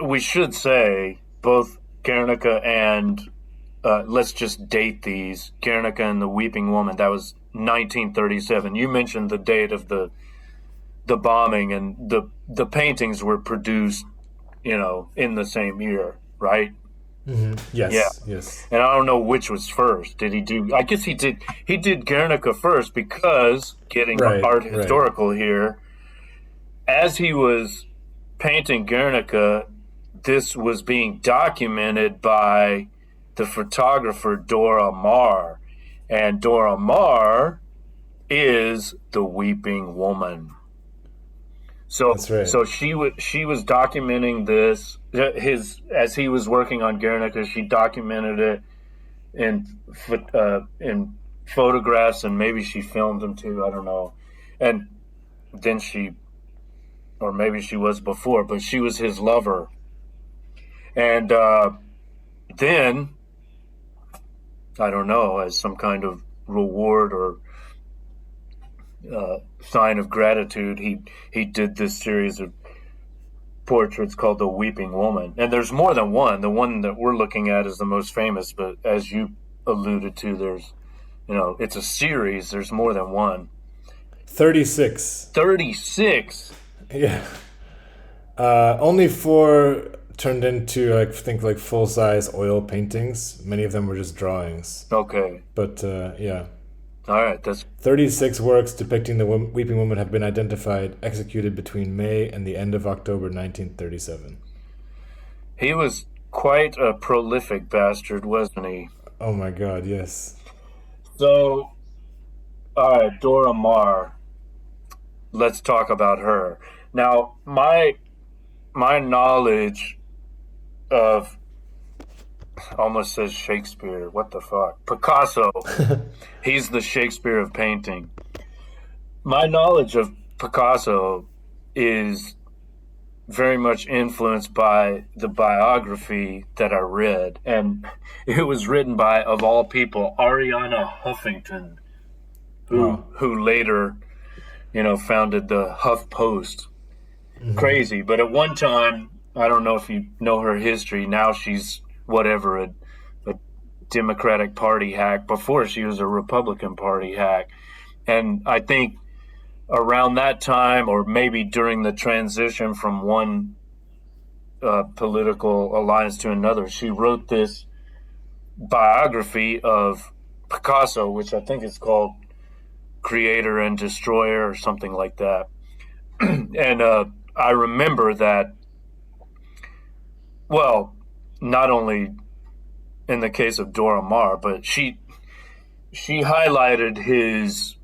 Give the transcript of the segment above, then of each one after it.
we should say both Guernica and let's just date these. Guernica and the Weeping Woman. That was 1937. You mentioned the date of the bombing, and the paintings were produced, in the same year, right? Yeah. Yes, yes. And I don't know which was first. Did he do? I guess he did. He did Guernica first because getting Right, art right. historical here. As he was painting Guernica, this was being documented by the photographer Dora Maar, and Dora Maar is the Weeping Woman. So, That's right. so she was documenting this. His as he was working on Guernica, she documented it in photographs, and maybe she filmed them too. I don't know. And then or maybe she was before, but she was his lover. And then I don't know, as some kind of reward or sign of gratitude, he did this series of portraits called The Weeping Woman. And there's more than one. The one that we're looking at is the most famous, but as you alluded to, there's, it's a series. There's more than one. 36. 36. Yeah. Only four turned into, I think, like full-size oil paintings. Many of them were just drawings. Okay. But yeah. All right. That's 36 works depicting the Weeping Woman have been identified, executed between May and the end of October 1937. He was quite a prolific bastard, wasn't he? Oh my God, yes. So, all right, Dora Maar. Let's talk about her. Now, my knowledge of almost says Shakespeare. What the fuck? Picasso. He's the Shakespeare of painting. My knowledge of Picasso is very much influenced by the biography that I read. And it was written by, of all people, Ariana Huffington, Wow. who later, founded the Huff Post. Crazy. But at one time, I don't know if you know her history. Now she's whatever, a Democratic Party hack. Before she was a Republican Party hack. And I think around that time, or maybe during the transition from one political alliance to another, she wrote this biography of Picasso, which I think is called Creator and Destroyer or something like that. And I remember that, well, not only in the case of Dora Maar, but she highlighted his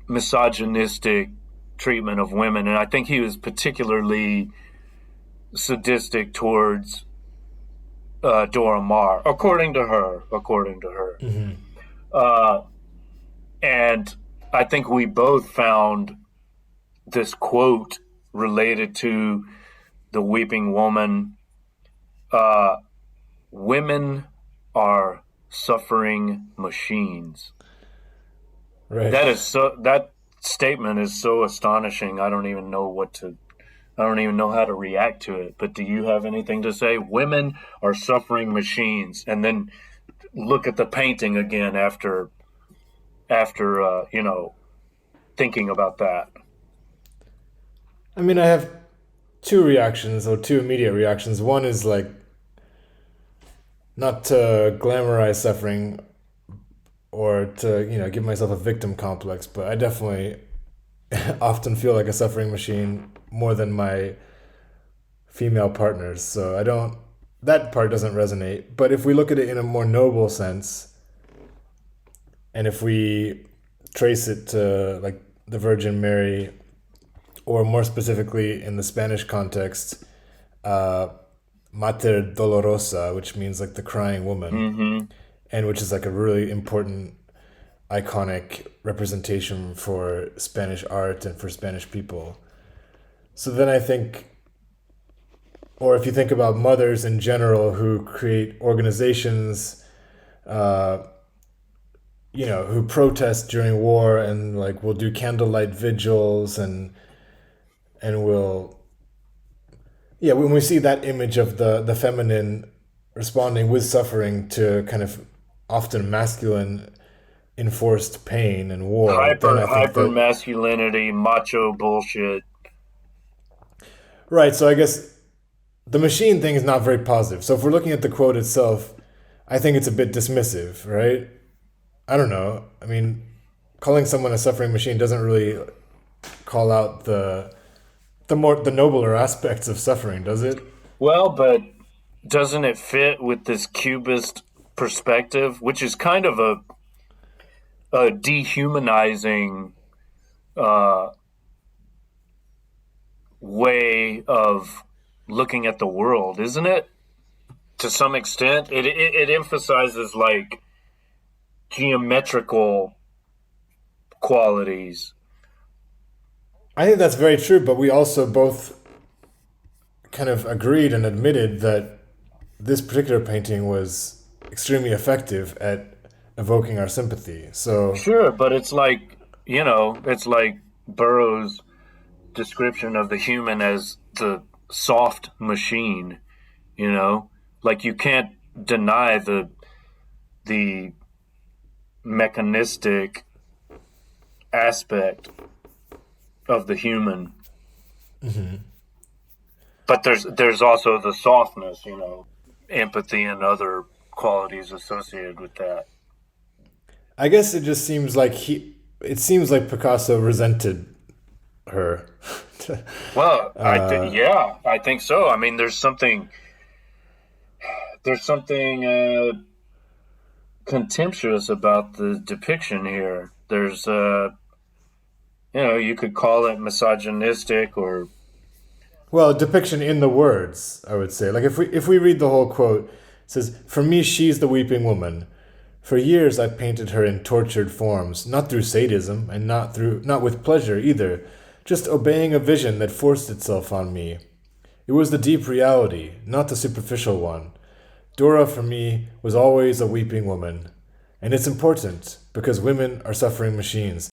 misogynistic treatment of women, and I think he was particularly sadistic towards Dora Maar, according to her. Uh, and I think we both found this quote related to the Weeping Woman. Women are suffering machines. Right. That statement is so astonishing. I don't even know how to react to it. But do you have anything to say? Women are suffering machines, and then look at the painting again after thinking about that. I mean, I have two immediate reactions. One is like not to glamorize suffering or to, give myself a victim complex, but I definitely often feel like a suffering machine more than my female partners. So that part doesn't resonate. But if we look at it in a more noble sense, and if we trace it to like the Virgin Mary, or more specifically in the Spanish context, Mater Dolorosa, which means like the crying woman, and which is like a really important, iconic representation for Spanish art and for Spanish people. So then I think, or if you think about mothers in general who create organizations, who protest during war and like will do candlelight vigils and will Yeah, when we see that image of the feminine responding with suffering to kind of often masculine enforced pain and war, then I think Hyper that masculinity, macho bullshit. right. So I guess the machine thing is not very positive. So if we're looking at the quote itself, I think it's a bit dismissive, right? I don't know. I mean, calling someone a suffering machine doesn't really call out the nobler aspects of suffering, does it? Well, but doesn't it fit with this cubist perspective, which is kind of a dehumanizing uh, way of looking at the world, isn't it? To some extent, it emphasizes like geometrical qualities. I think that's very true, but we also both kind of agreed and admitted that this particular painting was extremely effective at evoking our sympathy. So, Sure, but it's like, it's like Burroughs' description of the human as the soft machine, you know? Like you can't deny the mechanistic aspect of the human. But there's also the softness, empathy and other qualities associated with that. I guess it just seems like it seems like Picasso resented her. Well, uh, yeah, I think so. I mean, there's something contemptuous about the depiction here. There's you could call it misogynistic or well, depiction in the words, I would say. Like if we read the whole quote, it says, "For me, she's the weeping woman. For years I painted her in tortured forms, not through sadism and not with pleasure either, just obeying a vision that forced itself on me. It was the deep reality, not the superficial one. Dora for me was always a weeping woman. And it's important because women are suffering machines.